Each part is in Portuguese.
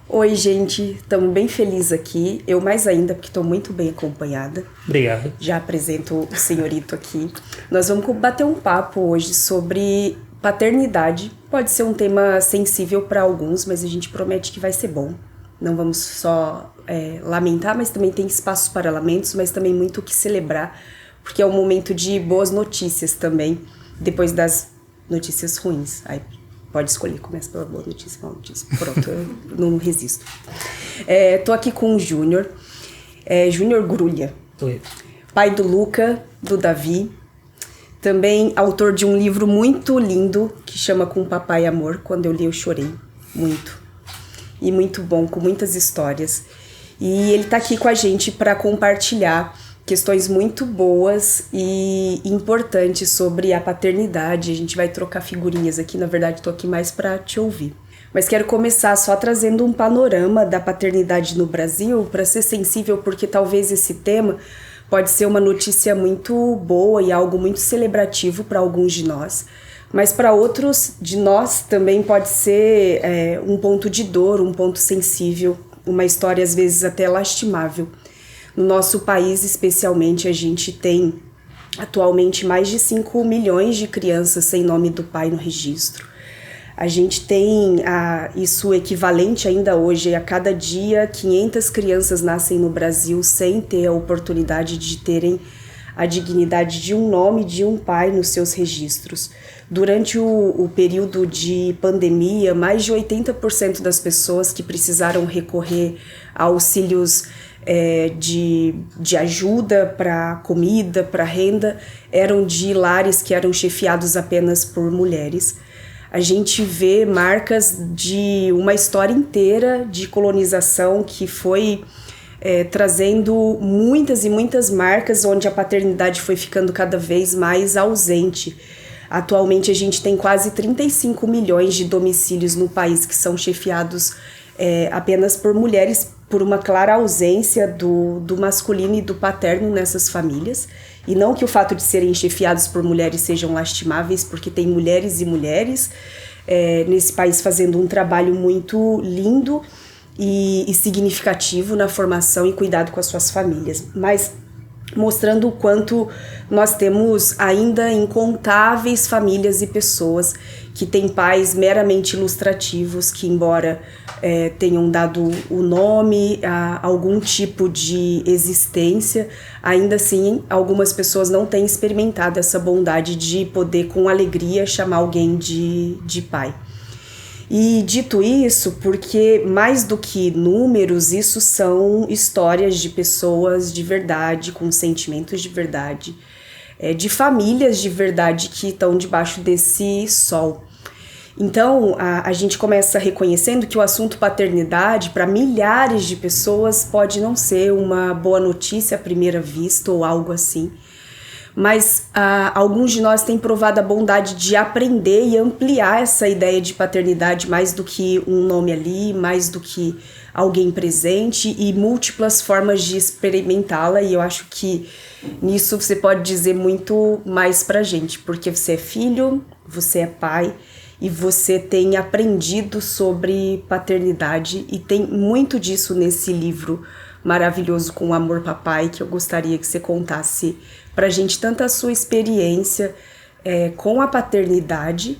Oi, gente, estamos bem felizes aqui. Eu mais ainda, porque estou muito bem acompanhada. Obrigado. Já apresento o senhorito aqui. Nós vamos bater um papo hoje sobre paternidade. Pode ser um tema sensível para alguns, mas a gente promete que vai ser bom. Não vamos só lamentar, mas também tem espaços para lamentos, mas também muito o que celebrar, porque é um momento de boas notícias também, depois das notícias ruins. Aí pode escolher, começa pela boa notícia, mal notícia. Pronto, eu não resisto. Tô aqui com o Júnior, Júnior Grulha. Oi. Pai do Luca, do Davi. Também autor de um livro muito lindo, que chama Com Papai Amor. Quando eu li, eu chorei muito. E muito bom, com muitas histórias. E ele tá aqui com a gente para compartilhar questões muito boas e importantes sobre a paternidade. A gente vai trocar figurinhas aqui, na verdade tô aqui mais para te ouvir. Mas quero começar só trazendo um panorama da paternidade no Brasil, para ser sensível, porque talvez esse tema pode ser uma notícia muito boa e algo muito celebrativo para alguns de nós. Mas para outros de nós também pode ser um ponto de dor, um ponto sensível, uma história às vezes até lastimável. No nosso país, especialmente, a gente tem atualmente mais de 5 milhões de crianças sem nome do pai no registro. A gente tem isso equivalente ainda hoje, a cada dia 500 crianças nascem no Brasil sem ter a oportunidade de terem a dignidade de um nome de um pai nos seus registros. Durante o período de pandemia, mais de 80% das pessoas que precisaram recorrer a auxílios de ajuda para comida, para renda, eram de lares que eram chefiados apenas por mulheres. A gente vê marcas de uma história inteira de colonização que foi trazendo muitas e muitas marcas onde a paternidade foi ficando cada vez mais ausente. Atualmente a gente tem quase 35 milhões de domicílios no país que são chefiados apenas por mulheres, por uma clara ausência do masculino e do paterno nessas famílias. E não que o fato de serem chefiados por mulheres sejam lastimáveis, porque tem mulheres e mulheres nesse país fazendo um trabalho muito lindo e significativo na formação e cuidado com as suas famílias. Mas mostrando o quanto nós temos ainda incontáveis famílias e pessoas que têm pais meramente ilustrativos, que embora tenham dado o nome a algum tipo de existência, ainda assim algumas pessoas não têm experimentado essa bondade de poder com alegria chamar alguém de pai. E dito isso, porque mais do que números, isso são histórias de pessoas de verdade, com sentimentos de verdade, de famílias de verdade que estão debaixo desse sol. Então, a gente começa reconhecendo que o assunto paternidade, para milhares de pessoas, pode não ser uma boa notícia à primeira vista ou algo assim. Mas alguns de nós têm provado a bondade de aprender e ampliar essa ideia de paternidade mais do que um nome ali, mais do que alguém presente e múltiplas formas de experimentá-la. E eu acho que nisso você pode dizer muito mais pra gente, porque você é filho, você é pai e você tem aprendido sobre paternidade e tem muito disso nesse livro maravilhoso Com Amor Papai, que eu gostaria que você contasse pra gente tanto a sua experiência com a paternidade,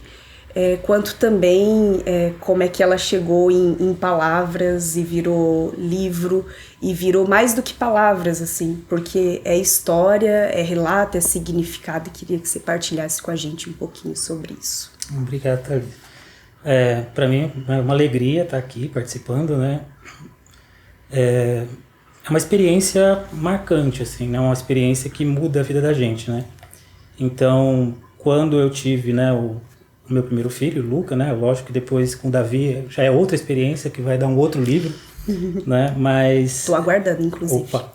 quanto também como é que ela chegou em palavras e virou livro, e virou mais do que palavras, assim, porque é história, é relato, é significado, e queria que você partilhasse com a gente um pouquinho sobre isso. Obrigado, Thalita. Para mim é uma alegria estar aqui participando, né? É uma experiência marcante, assim, né? Uma experiência que muda a vida da gente, né? Então, quando eu tive, né, o meu primeiro filho, o Luca, né? Lógico que depois com o Davi já é outra experiência que vai dar um outro livro, né? Mas... Tô aguardando, inclusive. Opa!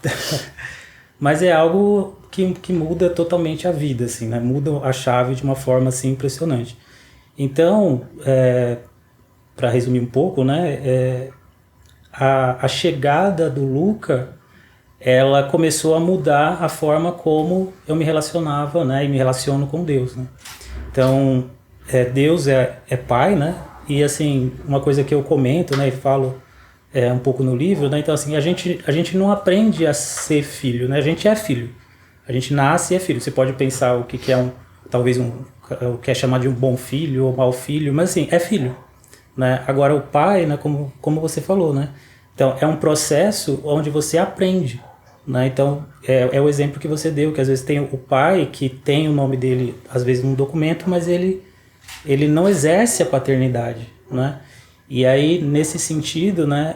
Mas é algo que muda totalmente a vida, assim, né? Muda a chave de uma forma, assim, impressionante. Então, para resumir um pouco, né? A chegada do Luca, ela começou a mudar a forma como eu me relacionava, né, e me relaciono com Deus, né? Então, Deus é pai, né? E assim, uma coisa que eu comento, né, e falo um pouco no livro, né? Então, assim, a gente não aprende a ser filho, né? A gente é filho. A gente nasce e é filho. Você pode pensar o que é talvez o que é chamado de um bom filho ou mau filho, mas assim, é filho, né? Agora o pai, né, como você falou, né? Então, é um processo onde você aprende, né? Então, é o exemplo que você deu, que às vezes tem o pai que tem o nome dele, às vezes, num documento, mas ele não exerce a paternidade, né? E aí, nesse sentido, né,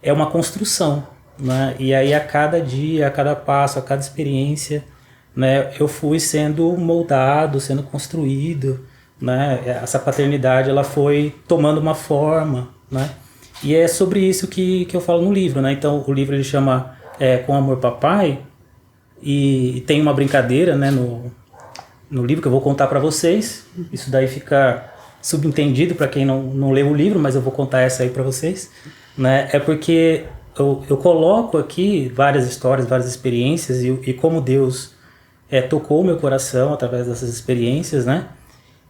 é uma construção, né? E aí, a cada dia, a cada passo, a cada experiência, né, eu fui sendo moldado, sendo construído, né? Essa paternidade, ela foi tomando uma forma, né? E é sobre isso que eu falo no livro, né? Então, o livro ele chama Com Amor Papai, e tem uma brincadeira, né, no livro que eu vou contar para vocês. Isso daí fica subentendido para quem não leu o livro, mas eu vou contar essa aí para vocês, né? É porque eu coloco aqui várias histórias, várias experiências e como Deus tocou o meu coração através dessas experiências, né?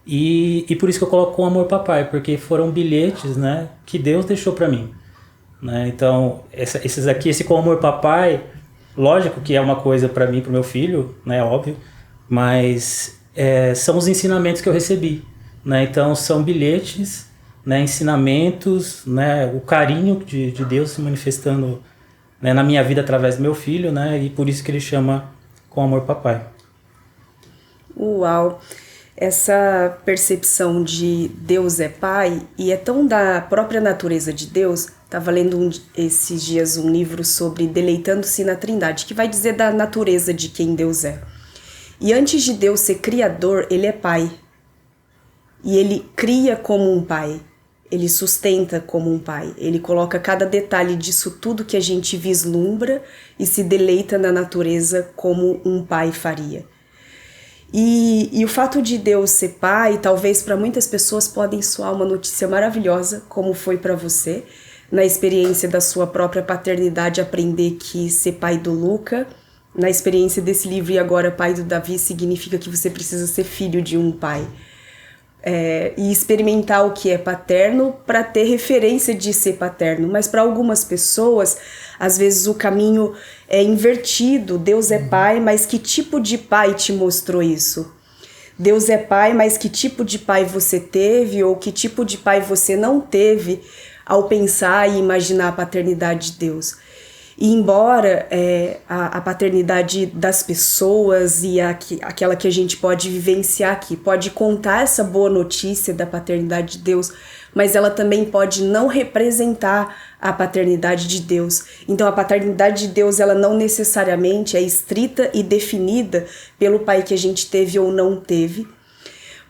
E por isso que eu coloco Com Amor Papai, porque foram bilhetes, né, que Deus deixou para mim, né? Então, esses aqui, esse Com Amor Papai, lógico que é uma coisa para mim, para o meu filho, né, óbvio, mas são os ensinamentos que eu recebi, né? Então, são bilhetes, né, ensinamentos, né, o carinho de Deus se manifestando, né, na minha vida através do meu filho, né? E por isso que ele chama Com Amor Papai. Uau! Essa percepção de Deus é Pai, e é tão da própria natureza de Deus. Estava lendo esses dias um livro sobre Deleitando-se na Trindade, que vai dizer da natureza de quem Deus é. E antes de Deus ser criador, ele é Pai. E ele cria como um pai, ele sustenta como um pai, ele coloca cada detalhe disso tudo que a gente vislumbra e se deleita na natureza como um pai faria. E o fato de Deus ser pai, talvez para muitas pessoas podem soar uma notícia maravilhosa, como foi para você, na experiência da sua própria paternidade, aprender que ser pai do Luca, na experiência desse livro e agora pai do Davi, significa que você precisa ser filho de um pai. E experimentar o que é paterno para ter referência de ser paterno. Mas para algumas pessoas, às vezes o caminho é invertido. Deus é pai, mas que tipo de pai te mostrou isso? Deus é pai, mas que tipo de pai você teve ou que tipo de pai você não teve ao pensar e imaginar a paternidade de Deus? E embora a paternidade das pessoas e aquela que a gente pode vivenciar aqui, pode contar essa boa notícia da paternidade de Deus, mas ela também pode não representar a paternidade de Deus. Então a paternidade de Deus, ela não necessariamente é estrita e definida pelo pai que a gente teve ou não teve,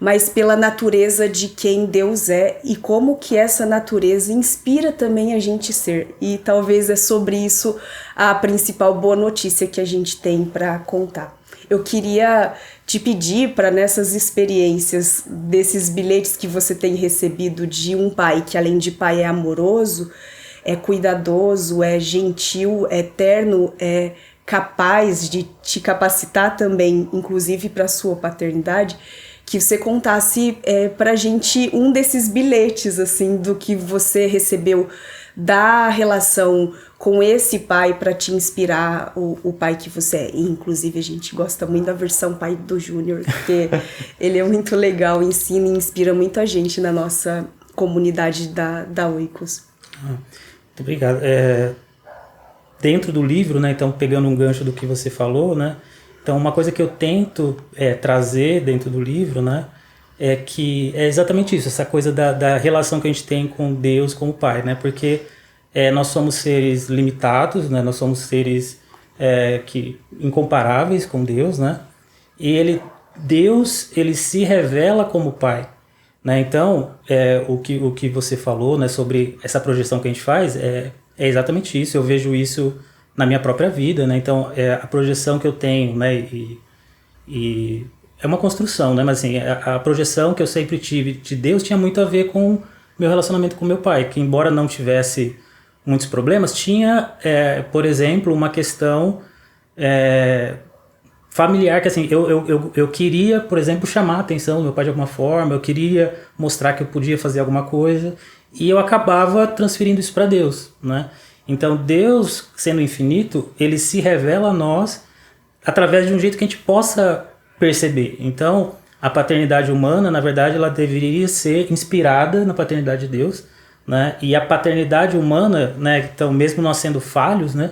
mas pela natureza de quem Deus é e como que essa natureza inspira também a gente ser. E talvez é sobre isso a principal boa notícia que a gente tem para contar. Eu queria te pedir para nessas experiências, desses bilhetes que você tem recebido de um pai que além de pai é amoroso, é cuidadoso, é gentil, é terno, é capaz de te capacitar também, inclusive para a sua paternidade, que você contasse pra gente um desses bilhetes, assim, do que você recebeu da relação com esse pai para te inspirar o pai que você é. E, inclusive, a gente gosta muito da versão pai do Júnior, porque ele é muito legal, ensina e inspira muita gente na nossa comunidade da Oikos. Muito obrigado. Dentro do livro, né, então, pegando um gancho do que você falou, né, então, uma coisa que eu tento trazer dentro do livro, né, é que é exatamente isso, essa coisa da relação que a gente tem com Deus como Pai, né, porque nós somos seres limitados, né, nós somos seres incomparáveis com Deus, né, e Deus se revela como Pai, né, então, o que você falou, né, sobre essa projeção que a gente faz é exatamente isso, eu vejo isso na minha própria vida, né? Então, a projeção que eu tenho, né? E é uma construção, né? Mas assim, a projeção que eu sempre tive de Deus tinha muito a ver com meu relacionamento com meu pai, que embora não tivesse muitos problemas, tinha, por exemplo, uma questão familiar, que assim, eu queria, por exemplo, chamar a atenção do meu pai de alguma forma, eu queria mostrar que eu podia fazer alguma coisa, e eu acabava transferindo isso para Deus, né? Então Deus, sendo infinito, ele se revela a nós através de um jeito que a gente possa perceber. Então, a paternidade humana, na verdade, ela deveria ser inspirada na paternidade de Deus, né? E a paternidade humana, né? Então, mesmo nós sendo falhos, né?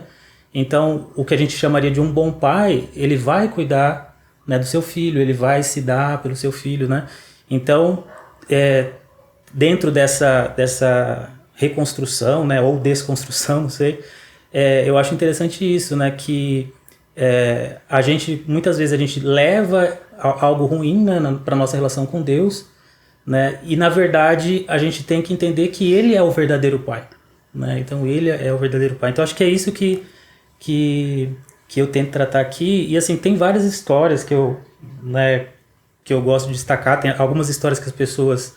Então, o que a gente chamaria de um bom pai, ele vai cuidar, né, do seu filho, ele vai se dar pelo seu filho, né? Então, dentro dessa reconstrução, né, ou desconstrução, não sei, eu acho interessante isso, né, que a gente, muitas vezes a gente leva algo ruim, né, para nossa relação com Deus, né, e na verdade a gente tem que entender que Ele é o verdadeiro pai, né, então Ele é o verdadeiro pai. Então acho que é isso que eu tento tratar aqui, e assim, tem várias histórias que eu gosto de destacar, tem algumas histórias que as pessoas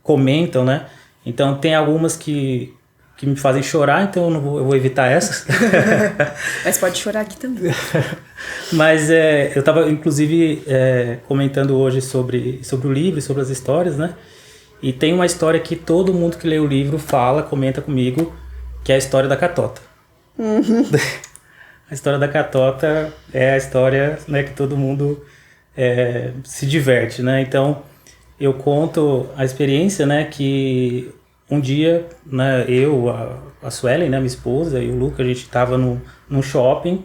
comentam, né, então tem algumas que me fazem chorar, então eu vou evitar essas. Mas pode chorar aqui também. Mas eu estava, inclusive, comentando hoje sobre o livro, sobre as histórias, né? E tem uma história que todo mundo que lê o livro comenta comigo, que é a história da catota. Uhum. A história da catota é a história, né, que todo mundo se diverte, né? Então, eu conto a experiência, né, que um dia, né, eu, a Suelen, né, minha esposa, e o Luca, a gente estava num shopping,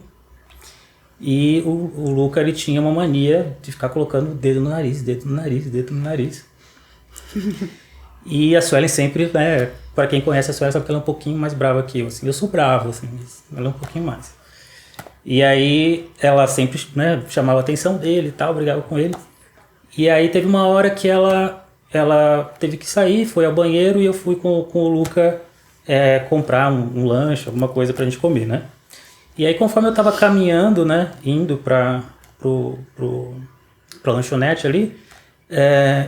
e o Luca, ele tinha uma mania de ficar colocando o dedo no nariz, dedo no nariz, dedo no nariz. E a Suelen sempre, né, para quem conhece a Suelen, sabe que ela é um pouquinho mais brava que eu, assim. Eu sou bravo, assim, mas ela é um pouquinho mais. E aí ela sempre, né, chamava a atenção dele e tal, brigava com ele. E aí teve uma hora que ela teve que sair, foi ao banheiro, e eu fui com o Luca comprar um lanche, alguma coisa pra gente comer, né? E aí, conforme eu tava caminhando, né, indo pra lanchonete ali,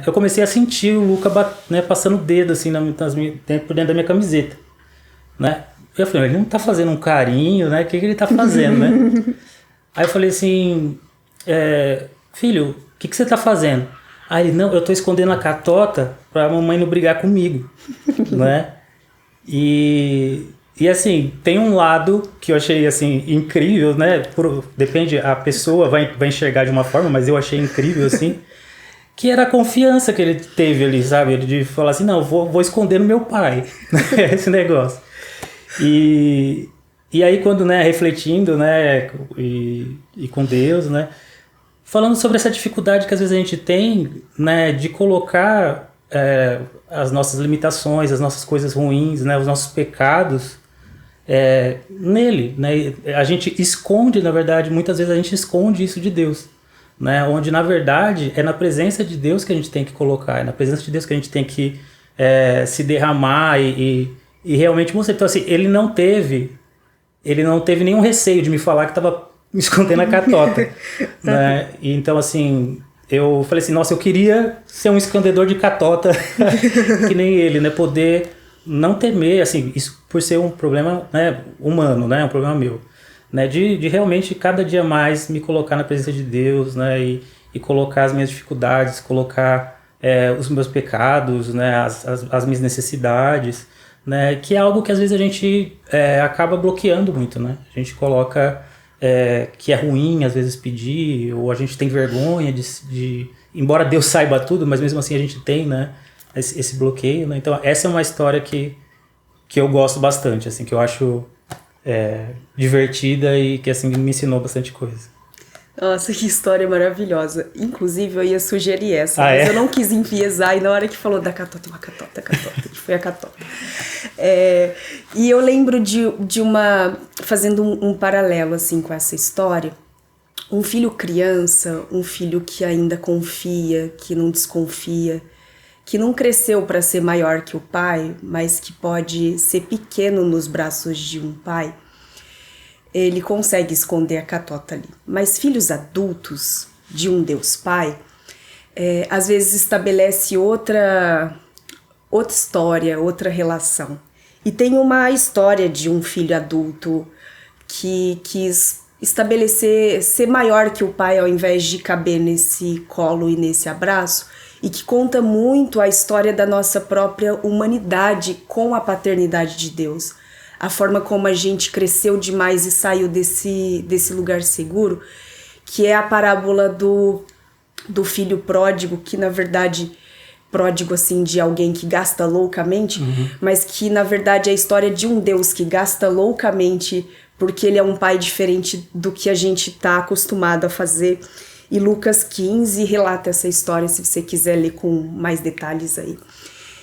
eu comecei a sentir o Luca passando o dedo assim por dentro da minha camiseta, né? Eu falei, ele não tá fazendo um carinho, né? O que ele tá fazendo, né? Aí eu falei assim, filho, o que você tá fazendo? Aí ele, não, eu tô escondendo a catota pra mamãe não brigar comigo, né? E assim, tem um lado que eu achei, assim, incrível, né? Depende, a pessoa vai enxergar de uma forma, mas eu achei incrível, assim, que era a confiança que ele teve ali, sabe? De falar assim, não, vou esconder no meu pai, esse negócio. E aí, quando, né, refletindo, né, e com Deus, né, falando sobre essa dificuldade que às vezes a gente tem, né, de colocar as nossas limitações, as nossas coisas ruins, né, os nossos pecados nele, né? A gente esconde, na verdade, muitas vezes a gente esconde isso de Deus, né? Onde na verdade é na presença de Deus que a gente tem que colocar, é na presença de Deus que a gente tem que se derramar e realmente mostrar. Então assim, ele não teve nenhum receio de me falar que estava me escondendo a catota, né? E então assim, eu falei assim, nossa, eu queria ser um escondedor de catota que nem ele, né? Poder não temer, assim, isso por ser um problema, né, humano, né? Um problema meu, né? De realmente cada dia mais me colocar na presença de Deus, né? E colocar as minhas dificuldades, colocar os meus pecados, né? As minhas necessidades, né? Que é algo que às vezes a gente acaba bloqueando muito, né? A gente coloca que é ruim às vezes pedir, ou a gente tem vergonha de embora Deus saiba tudo, mas mesmo assim a gente tem, né, esse bloqueio, né? Então essa é uma história que eu gosto bastante, assim, que eu acho divertida e que assim me ensinou bastante coisa. Nossa, que história maravilhosa. Inclusive, eu ia sugerir essa, mas eu não quis enviesar, e na hora que falou da catota, que foi a catota. E eu lembro de fazendo um paralelo, assim, com essa história, um filho criança, um filho que ainda confia, que não desconfia, que não cresceu para ser maior que o pai, mas que pode ser pequeno nos braços de um pai, ele consegue esconder a catota ali. Mas filhos adultos de um Deus Pai, às vezes estabelece outra história, outra relação. E tem uma história de um filho adulto que quis estabelecer, ser maior que o pai ao invés de caber nesse colo e nesse abraço, e que conta muito a história da nossa própria humanidade com a paternidade de Deus. A forma como a gente cresceu demais e saiu desse lugar seguro, que é a parábola do filho pródigo, que na verdade, pródigo assim, de alguém que gasta loucamente, mas que na verdade é a história de um Deus que gasta loucamente porque ele é um pai diferente do que a gente está acostumado a fazer. E Lucas 15 relata essa história, se você quiser ler com mais detalhes aí.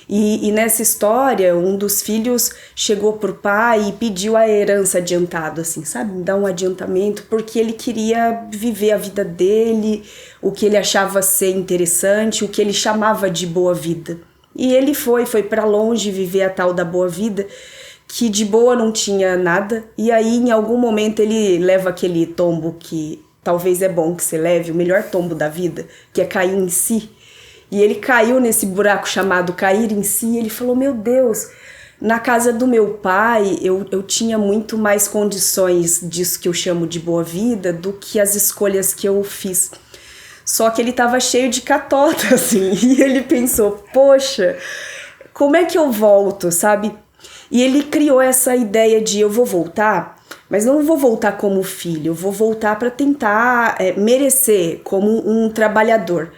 E nessa história, um dos filhos chegou pro pai e pediu a herança adiantado, assim, sabe? Me dá um adiantamento, porque ele queria viver a vida dele, o que ele achava ser interessante, o que ele chamava de boa vida. E ele foi para longe viver a tal da boa vida, que de boa não tinha nada. E aí, em algum momento, ele leva aquele tombo que talvez é bom que você leve, o melhor tombo da vida, que é cair em si. E ele caiu nesse buraco chamado cair em si, e ele falou, meu Deus, na casa do meu pai eu tinha muito mais condições disso que eu chamo de boa vida do que as escolhas que eu fiz. Só que ele estava cheio de catota, assim, e ele pensou, poxa, como é que eu volto, sabe? E ele criou essa ideia de eu vou voltar, mas não vou voltar como filho, eu vou voltar para tentar merecer como um trabalhador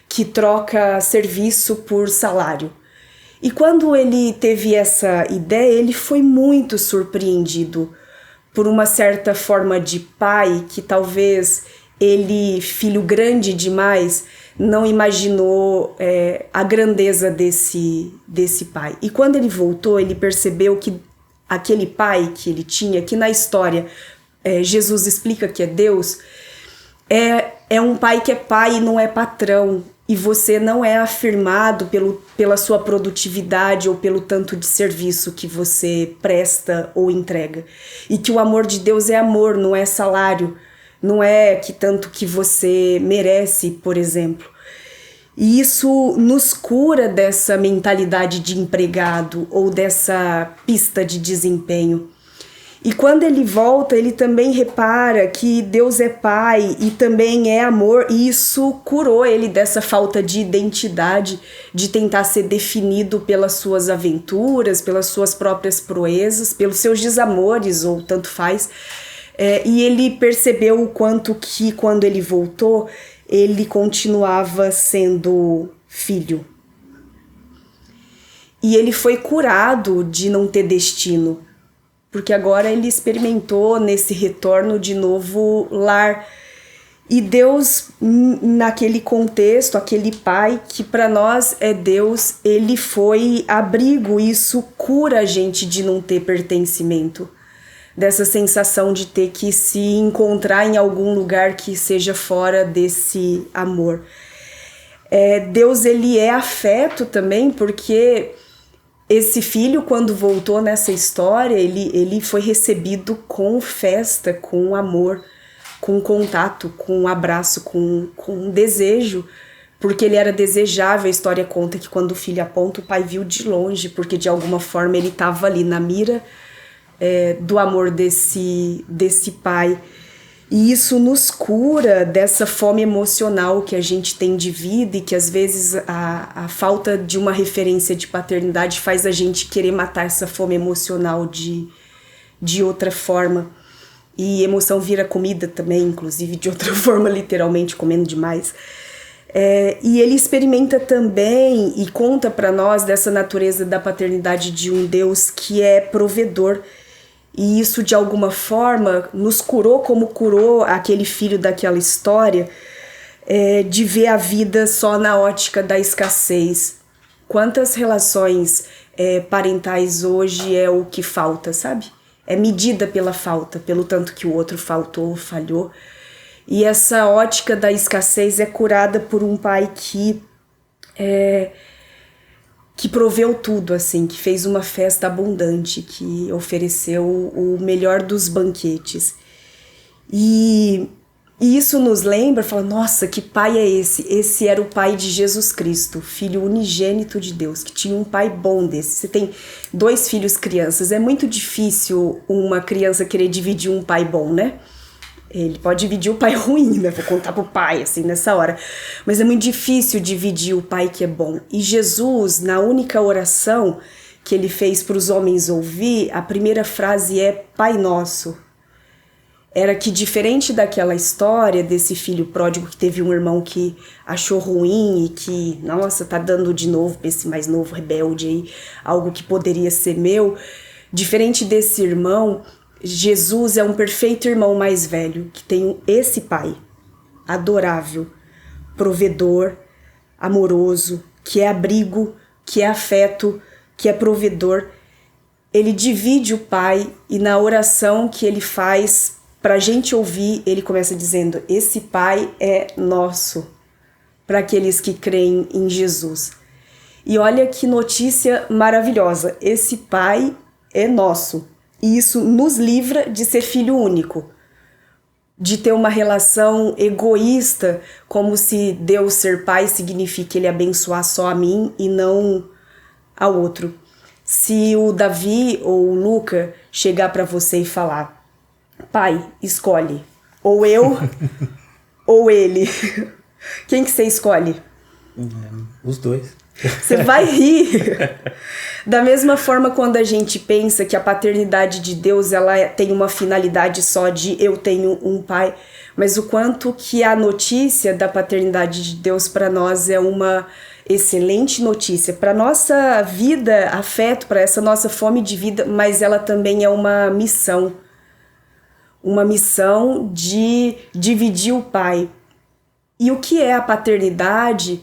que troca serviço por salário. E quando ele teve essa ideia, ele foi muito surpreendido por uma certa forma de pai que talvez ele, filho grande demais, não imaginou a grandeza desse pai. E quando ele voltou, ele percebeu que aquele pai que ele tinha, que na história Jesus explica que é Deus, é um pai que é pai e não é patrão. E você não é afirmado pela sua produtividade ou pelo tanto de serviço que você presta ou entrega. E que o amor de Deus é amor, não é salário. Não é que tanto que você merece, por exemplo. E isso nos cura dessa mentalidade de empregado ou dessa pista de desempenho. E quando ele volta, ele também repara que Deus é pai e também é amor, e isso curou ele dessa falta de identidade, de tentar ser definido pelas suas aventuras, pelas suas próprias proezas, pelos seus desamores, ou tanto faz. E ele percebeu o quanto que, quando ele voltou, ele continuava sendo filho. E ele foi curado de não ter destino, porque agora ele experimentou nesse retorno de novo lar. E Deus, naquele contexto, aquele pai que para nós é Deus, ele foi abrigo. Isso cura a gente de não ter pertencimento, dessa sensação de ter que se encontrar em algum lugar que seja fora desse amor. Deus, ele é afeto também, porque esse filho, quando voltou nessa história, ele foi recebido com festa, com amor, com contato, com abraço, com desejo, porque ele era desejável. A história conta que quando o filho aponta, o pai viu de longe, porque de alguma forma ele estava ali na mira do amor desse pai. E isso nos cura dessa fome emocional que a gente tem de vida, e que às vezes a falta de uma referência de paternidade faz a gente querer matar essa fome emocional de outra forma. E emoção vira comida também, inclusive de outra forma, literalmente comendo demais. E ele experimenta também e conta para nós dessa natureza da paternidade de um Deus que é provedor. E isso, de alguma forma, nos curou como curou aquele filho daquela história, de ver a vida só na ótica da escassez. Quantas relações parentais hoje é o que falta, sabe? É medida pela falta, pelo tanto que o outro faltou, falhou. E essa ótica da escassez é curada por um pai que proveu tudo, assim, que fez uma festa abundante, que ofereceu o melhor dos banquetes. E isso nos lembra, fala, nossa, que pai é esse? Esse era o pai de Jesus Cristo, filho unigênito de Deus, que tinha um pai bom desse. Você tem 2 filhos crianças, é muito difícil uma criança querer dividir um pai bom, né? Ele pode dividir o pai ruim, né? Vou contar pro pai, assim, nessa hora. Mas é muito difícil dividir o pai que é bom. E Jesus, na única oração que ele fez para os homens ouvir, a primeira frase é Pai Nosso. Era que, diferente daquela história desse filho pródigo que teve um irmão que achou ruim e que, nossa, tá dando de novo pra esse mais novo rebelde aí, algo que poderia ser meu. Diferente desse irmão, Jesus é um perfeito irmão mais velho, que tem esse pai adorável, provedor, amoroso, que é abrigo, que é afeto, que é provedor. Ele divide o pai e na oração que ele faz pra gente ouvir, ele começa dizendo: esse pai é nosso, para aqueles que creem em Jesus. E olha que notícia maravilhosa, esse pai é nosso. E isso nos livra de ser filho único, de ter uma relação egoísta, como se Deus ser pai signifique ele abençoar só a mim e não ao outro. Se o Davi ou o Luca chegar para você e falar: pai, escolhe, ou eu ou ele, quem que você escolhe? Os dois. Você vai rir. Da mesma forma, quando a gente pensa que a paternidade de Deus ela tem uma finalidade só de eu tenho um pai, mas o quanto que a notícia da paternidade de Deus para nós é uma excelente notícia para nossa vida, afeto, para essa nossa fome de vida, mas ela também é uma missão de dividir o pai. E o que é a paternidade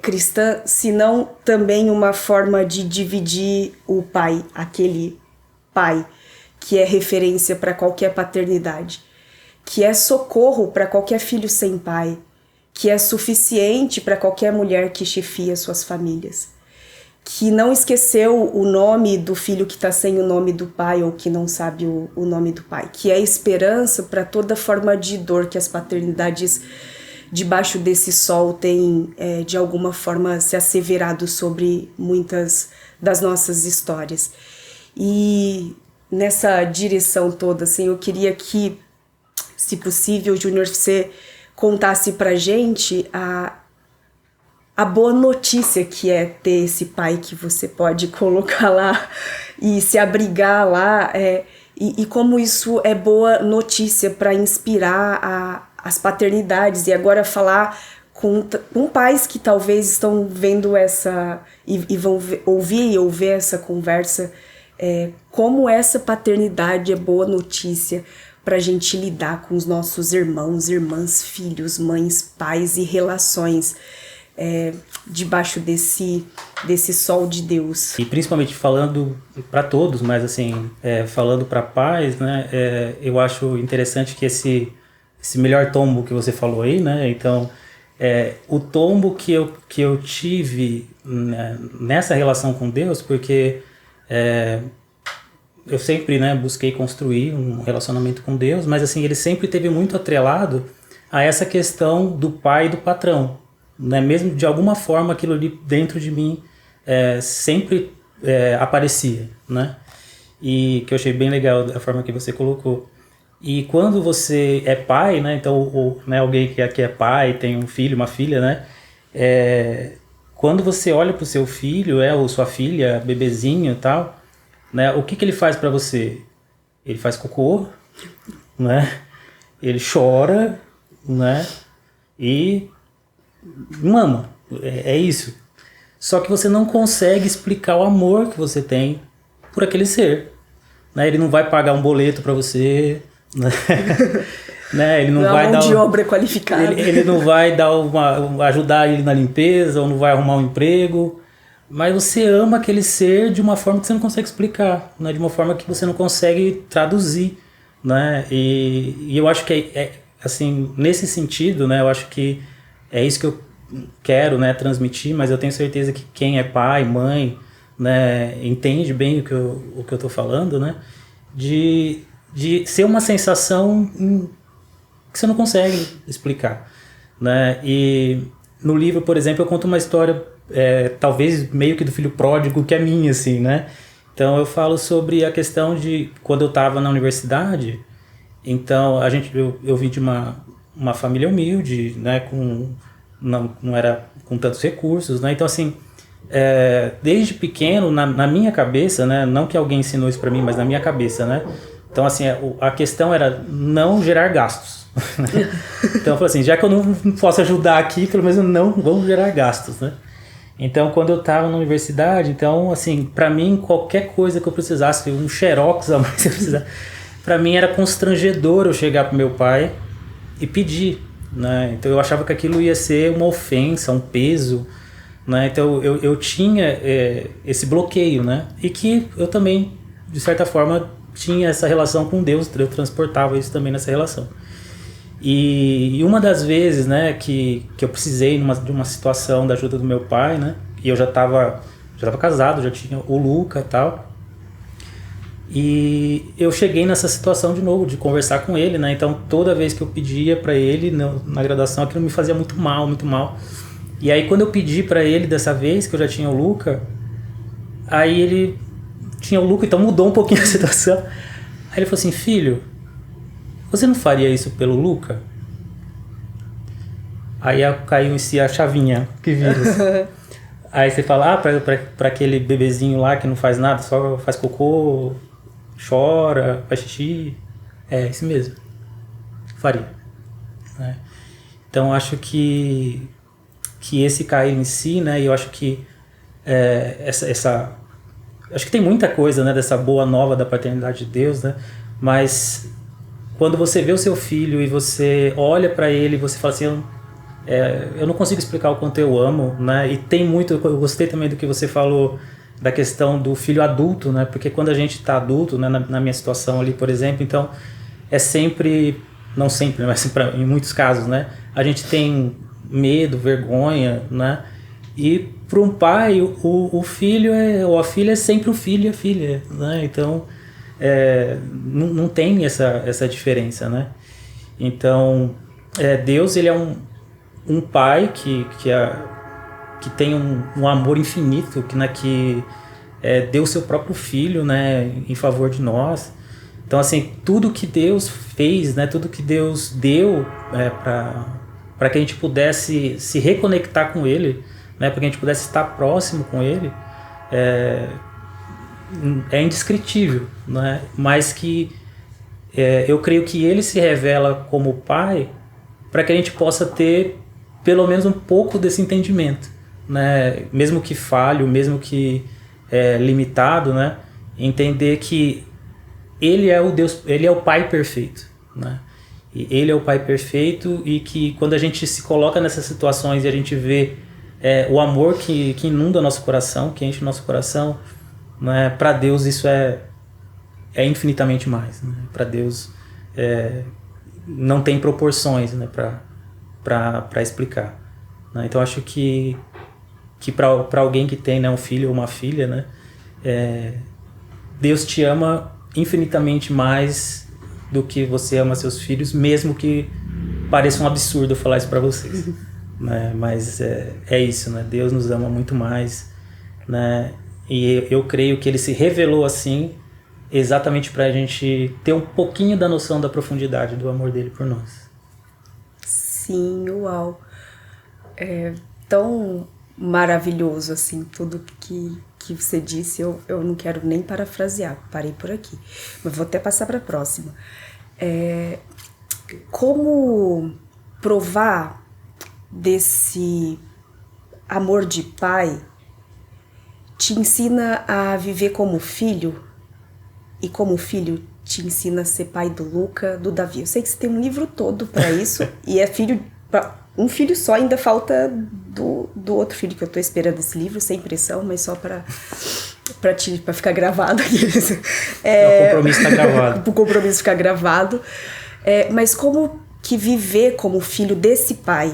cristã, se não também uma forma de dividir o pai, aquele pai que é referência para qualquer paternidade, que é socorro para qualquer filho sem pai, que é suficiente para qualquer mulher que chefia suas famílias, que não esqueceu o nome do filho que está sem o nome do pai ou que não sabe o nome do pai, que é esperança para toda forma de dor que as paternidades debaixo desse sol têm de alguma forma se asseverado sobre muitas das nossas histórias. E nessa direção toda, assim, eu queria que, se possível, Júnior, você contasse pra gente a boa notícia que é ter esse pai que você pode colocar lá e se abrigar lá, e como isso é boa notícia para inspirar as paternidades, e agora falar com pais que talvez estão vendo essa e vão ouvir essa conversa, como essa paternidade é boa notícia para a gente lidar com os nossos irmãos, irmãs, filhos, mães, pais e relações debaixo desse sol de Deus. E principalmente falando para todos, mas assim, falando para pais, né, eu acho interessante que esse melhor tombo que você falou aí, né, então, o tombo que eu tive, né, nessa relação com Deus, porque eu sempre, né, busquei construir um relacionamento com Deus, mas assim, ele sempre teve muito atrelado a essa questão do pai e do patrão, né, mesmo de alguma forma aquilo ali dentro de mim sempre aparecia, né, e que eu achei bem legal a forma que você colocou. E quando você é pai, né, então né, alguém que é pai, tem um filho, uma filha, né, quando você olha para o seu filho, ou sua filha, bebezinho e tal, né, o que ele faz para você? Ele faz cocô, né, ele chora, né, e mama, é isso. Só que você não consegue explicar o amor que você tem por aquele ser, né, ele não vai pagar um boleto para você, né? Ele não vai dar mão de obra qualificada. Ele não vai dar ajudar ele na limpeza, ou não vai arrumar um emprego, mas você ama aquele ser de uma forma que você não consegue explicar, né? De uma forma que você não consegue traduzir, né? E eu acho que assim, nesse sentido, né? Eu acho que é isso que eu quero, né, transmitir, mas eu tenho certeza que quem é pai, mãe, né, entende bem o que eu tô falando, né? De ser uma sensação que você não consegue explicar, né? E no livro, por exemplo, eu conto uma história, talvez meio que do filho pródigo, que é minha, assim, né? Então eu falo sobre a questão de quando eu estava na universidade, Então, eu vim de uma família humilde, né, não era com tantos recursos, né? Então, assim, desde pequeno, na minha cabeça, né, não que alguém ensinou isso para mim, mas na minha cabeça, né? Então, assim, a questão era não gerar gastos. Né? Então, eu falei assim, já que eu não posso ajudar aqui, pelo menos não vamos gerar gastos, né? Então, quando eu estava na universidade, então, assim, para mim, qualquer coisa que eu precisasse, um xerox a mais que eu precisasse, para mim era constrangedor eu chegar pro meu pai e pedir, né? Então, eu achava que aquilo ia ser uma ofensa, um peso, né? Então, eu tinha esse bloqueio, né? E que eu também, de certa forma, tinha essa relação com Deus, eu transportava isso também nessa relação. E uma das vezes, né, que eu precisei de uma situação da ajuda do meu pai, né, e eu já estava casado, já tinha o Luca e tal, e eu cheguei nessa situação de novo, de conversar com ele, né, então toda vez que eu pedia para ele na graduação, aquilo me fazia muito mal, muito mal. E aí quando eu pedi para ele dessa vez, que eu já tinha o Luca, aí ele tinha o Luca, então mudou um pouquinho a situação. Aí ele falou assim, filho, você não faria isso pelo Luca? Aí caiu em si a chavinha que vira. Aí você fala, pra aquele bebezinho lá que não faz nada, só faz cocô, chora, faz xixi. É, isso mesmo. Faria. Né? Então acho que esse cair em si, né? E eu acho que acho que tem muita coisa, né, dessa boa nova da paternidade de Deus, né? Mas quando você vê o seu filho e você olha para ele e você fala assim, eu não consigo explicar o quanto eu amo, né? E tem muito, eu gostei também do que você falou da questão do filho adulto, né? Porque quando a gente está adulto, né, na minha situação ali, por exemplo, então é sempre, não sempre, mas em muitos casos, né? A gente tem medo, vergonha, né? E para um pai, o filho ou a filha é sempre o filho e a filha, né? Então não tem essa diferença, né? Então Deus, ele é um pai que tem um amor infinito, que deu o seu próprio filho, né, em favor de nós. Então, assim, tudo que Deus fez, né, tudo que Deus deu para que a gente pudesse se reconectar com Ele, né, para que a gente pudesse estar próximo com Ele, é indescritível, né? Mas que eu creio que Ele se revela como Pai para que a gente possa ter pelo menos um pouco desse entendimento, né? Mesmo que falho, mesmo que limitado, né? Entender que Ele é o Deus, Ele é o Pai perfeito, né? E Ele é o Pai perfeito, e que quando a gente se coloca nessas situações e a gente vê o amor que inunda nosso coração, que enche o nosso coração, né? Para Deus isso é infinitamente mais, né? Para Deus não tem proporções, né? Para explicar, né? Então acho que para alguém que tem, né, um filho ou uma filha, né? Deus te ama infinitamente mais do que você ama seus filhos, mesmo que pareça um absurdo falar isso para vocês. Né? Mas é isso, né? Deus nos ama muito mais, né? E eu creio que Ele se revelou assim exatamente para a gente ter um pouquinho da noção da profundidade do amor dele por nós. Sim, uau. É tão maravilhoso, assim, tudo que você disse. Eu não quero nem parafrasear, parei por aqui. Mas vou até passar para a próxima. Como provar desse amor de pai te ensina a viver como filho, e como filho te ensina a ser pai do Luca, do Davi. Eu sei que você tem um livro todo para isso, e um filho só, ainda falta do outro filho, que eu tô esperando esse livro, sem pressão, mas só para ficar gravado aqui. O compromisso está gravado. O compromisso ficar gravado. Mas como que viver como filho desse pai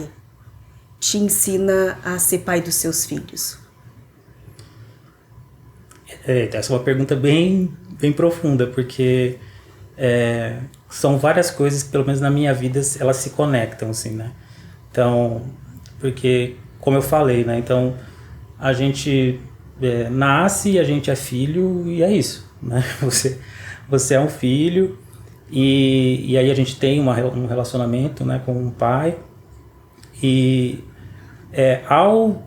te ensina a ser pai dos seus filhos? Essa é uma pergunta bem profunda, porque são várias coisas que, pelo menos na minha vida, elas se conectam, assim, né? Então, porque, como eu falei, né? Então, a gente nasce, a gente é filho e é isso, né? Você é um filho E aí a gente tem um relacionamento, né, com o pai. E ao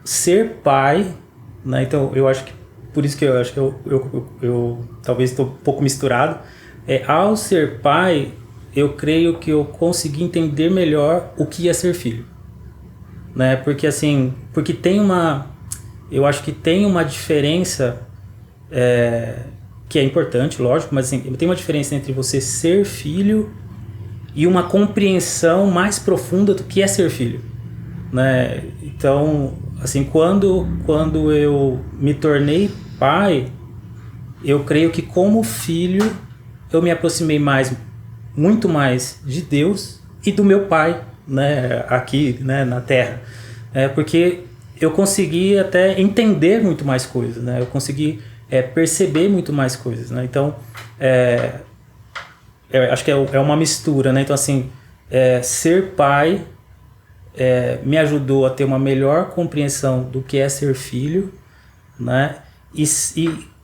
ser pai, né, então eu acho que por isso que eu acho que eu talvez estou um pouco misturado. Ao ser pai, eu creio que eu consegui entender melhor o que é ser filho, né? Porque assim, eu acho que tem uma diferença que é importante, lógico, mas assim, tem uma diferença entre você ser filho e uma compreensão mais profunda do que é ser filho, né? Então, assim, quando eu me tornei pai, eu creio que como filho eu me aproximei muito mais de Deus e do meu pai, né, aqui, né, na Terra, porque eu consegui até entender muito mais coisas, né? Eu consegui perceber muito mais coisas, né? Então, eu acho que é uma mistura, né? Então, assim, ser pai me ajudou a ter uma melhor compreensão do que é ser filho, né? E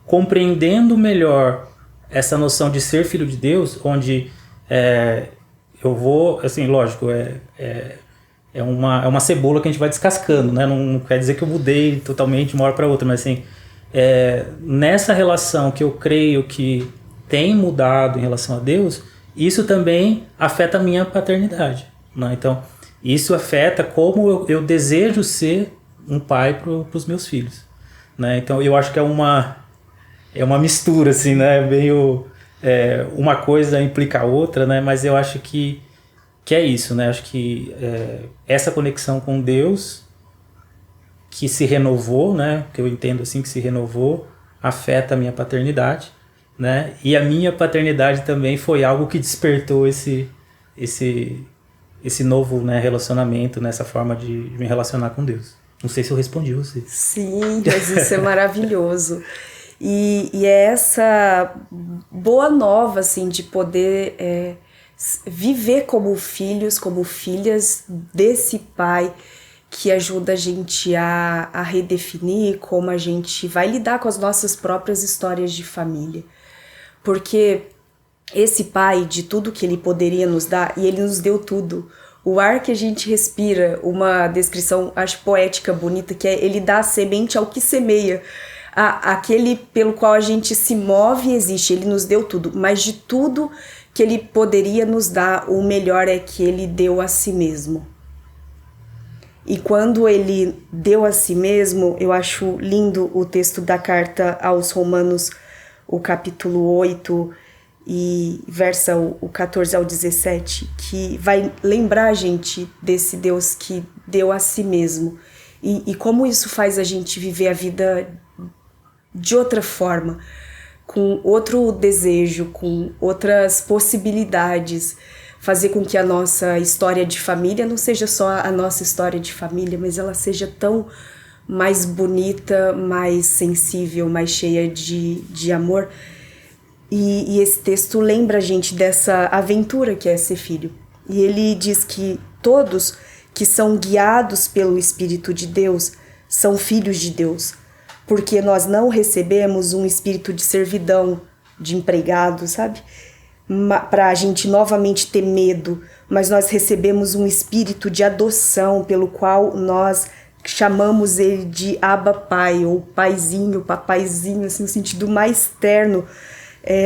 compreendendo melhor essa noção de ser filho de Deus, onde eu vou, assim, lógico, é uma cebola que a gente vai descascando, né? Não quer dizer que eu mudei totalmente de uma hora para outra, mas assim, nessa relação que eu creio que tem mudado em relação a Deus, isso também afeta a minha paternidade, né? Então, isso afeta como eu desejo ser um pai para os meus filhos, né? Então, eu acho que é uma mistura, assim, né? Meio uma coisa implica a outra, né? Mas eu acho que é isso, né? Acho que essa conexão com Deus que se renovou, né? Que eu entendo assim que se renovou, afeta a minha paternidade, né? E a minha paternidade também foi algo que despertou esse novo, né, relacionamento, nessa forma de me relacionar com Deus. Não sei se eu respondi você. Sim, mas isso é maravilhoso. E é essa boa nova, assim, de poder viver como filhos, como filhas desse pai que ajuda a gente a redefinir como a gente vai lidar com as nossas próprias histórias de família. Porque esse pai, de tudo que ele poderia nos dar, e ele nos deu tudo. O ar que a gente respira, uma descrição, acho poética, bonita, que ele dá a semente ao que semeia. Aquele pelo qual a gente se move e existe, ele nos deu tudo, mas de tudo que ele poderia nos dar, o melhor é que ele deu a si mesmo. E quando ele deu a si mesmo, eu acho lindo o texto da carta aos Romanos, o capítulo 8, e versa o 14 ao 17, que vai lembrar a gente desse Deus que deu a si mesmo. E como isso faz a gente viver a vida de outra forma, com outro desejo, com outras possibilidades, fazer com que a nossa história de família não seja só a nossa história de família, mas ela seja tão mais bonita, mais sensível, mais cheia de amor. E esse texto lembra a gente dessa aventura que é ser filho. E ele diz que todos que são guiados pelo Espírito de Deus são filhos de Deus, porque nós não recebemos um espírito de servidão, de empregado, sabe? Para a gente novamente ter medo, mas nós recebemos um espírito de adoção, pelo qual nós chamamos ele de Abba Pai, ou paizinho, papaizinho, assim, no sentido mais terno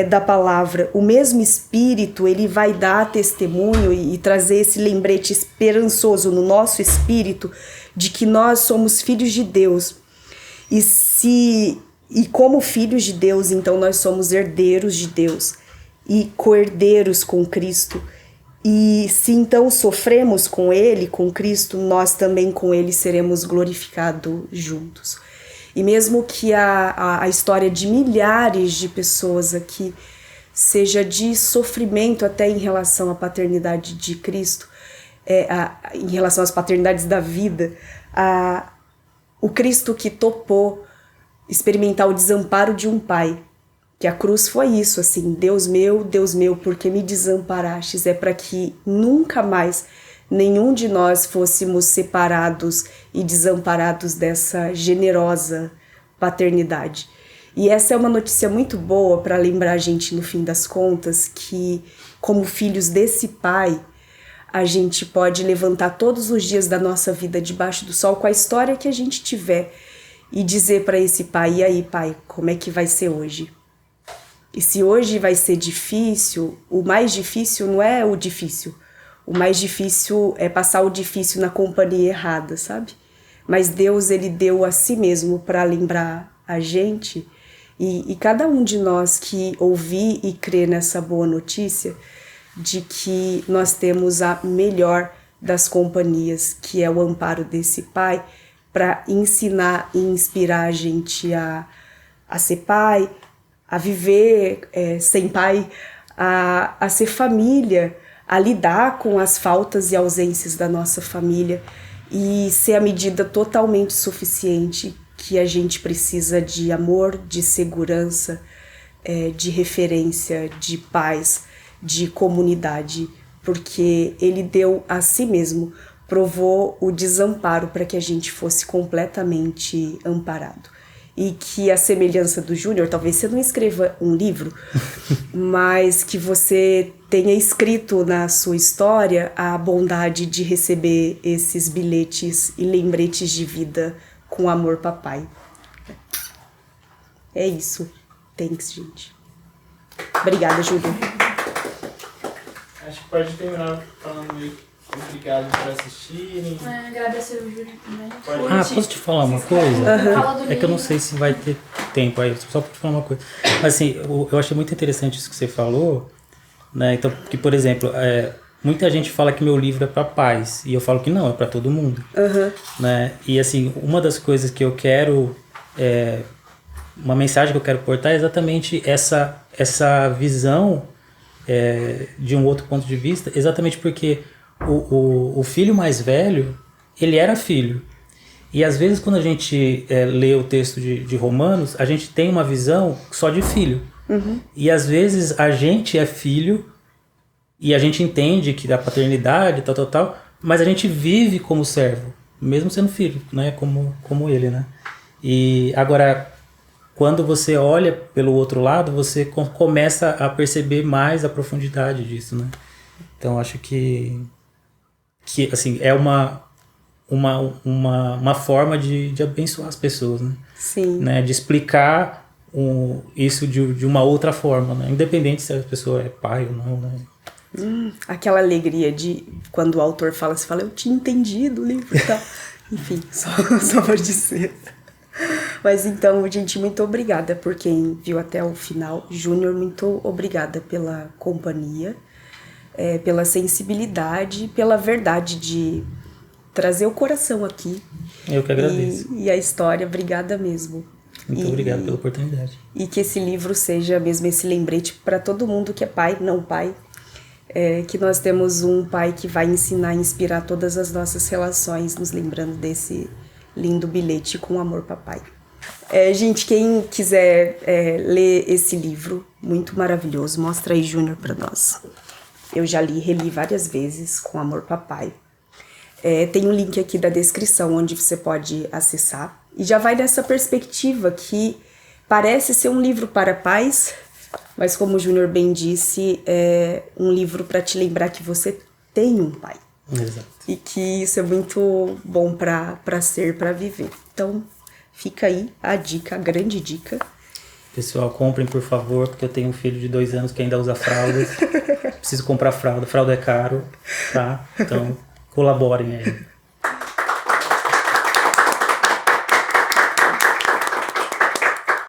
da palavra. O mesmo espírito, ele vai dar testemunho e trazer esse lembrete esperançoso no nosso espírito de que nós somos filhos de Deus. E como filhos de Deus, então nós somos herdeiros de Deus e co-herdeiros com Cristo. E se então sofremos com Ele, com Cristo, nós também com Ele seremos glorificados juntos. E mesmo que a história de milhares de pessoas aqui seja de sofrimento até em relação à paternidade de Cristo, em relação às paternidades da vida, o Cristo que topou experimentar o desamparo de um pai, que a cruz foi isso, assim, Deus meu, por que me desamparastes? É para que nunca mais nenhum de nós fôssemos separados e desamparados dessa generosa paternidade. E essa é uma notícia muito boa para lembrar a gente, no fim das contas, que como filhos desse Pai, a gente pode levantar todos os dias da nossa vida debaixo do sol com a história que a gente tiver e dizer para esse Pai: e aí, Pai, como é que vai ser hoje? E se hoje vai ser difícil, o mais difícil não é o difícil. O mais difícil é passar o difícil na companhia errada, sabe? Mas Deus, ele deu a si mesmo para lembrar a gente, e cada um de nós que ouvir e crer nessa boa notícia de que nós temos a melhor das companhias, que é o amparo desse Pai, para ensinar e inspirar a gente a ser pai, a viver sem pai, a ser família, a lidar com as faltas e ausências da nossa família e ser a medida totalmente suficiente que a gente precisa de amor, de segurança, de referência, de paz, de comunidade, porque ele deu a si mesmo, provou o desamparo para que a gente fosse completamente amparado. E que a semelhança do Júnior, talvez você não escreva um livro, mas que você tenha escrito na sua história a bondade de receber esses bilhetes e lembretes de vida com amor, papai. É isso. Thanks, gente. Obrigada, Júnior. Acho que pode terminar falando meio obrigado por assistirem. Agradecer o Júnior também. Posso te falar uma coisa? Uhum. É que eu não sei se vai ter tempo aí, só pra te falar uma coisa. Mas assim, eu achei muito interessante isso que você falou, né? Então, que, por exemplo, muita gente fala que meu livro é para pais, e eu falo que não, é para todo mundo. Uhum. Né? E assim, uma das coisas que eu quero, uma mensagem que eu quero portar é exatamente essa visão de um outro ponto de vista, exatamente porque o filho mais velho, ele era filho. E às vezes quando a gente lê o texto de Romanos, a gente tem uma visão só de filho. Uhum. E às vezes a gente é filho e a gente entende que da paternidade, tal, mas a gente vive como servo, mesmo sendo filho, né? Como ele, né? E agora, quando você olha pelo outro lado, você começa a perceber mais a profundidade disso, né? Então acho que assim, é uma forma de abençoar as pessoas, né? Sim. Né? De explicar isso de uma outra forma, né? Independente se a pessoa é pai ou não, né? Aquela alegria de quando o autor fala, você fala, eu tinha entendido o livro e tal. Enfim, só por dizer. Mas então, gente, muito obrigada por quem viu até o final. Júnior, muito obrigada pela companhia, pela sensibilidade, pela verdade de trazer o coração aqui. Eu que agradeço. E a história, obrigada mesmo. Muito obrigado pela oportunidade. E que esse livro seja mesmo esse lembrete para todo mundo que é pai, não pai. Que nós temos um pai que vai ensinar e inspirar todas as nossas relações, nos lembrando desse lindo bilhete com amor, papai. Gente, quem quiser ler esse livro, muito maravilhoso, mostra aí, Júnior, para nós. Eu já reli várias vezes, com amor, papai. Tem um link aqui da descrição onde você pode acessar. E já vai nessa perspectiva que parece ser um livro para pais, mas como o Júnior bem disse, é um livro para te lembrar que você tem um pai. Exato. E que isso é muito bom para viver. Então, fica aí a dica, a grande dica. Pessoal, comprem, por favor, porque eu tenho um filho de 2 anos que ainda usa fraldas. Preciso comprar fralda é caro, tá? Então, colaborem aí.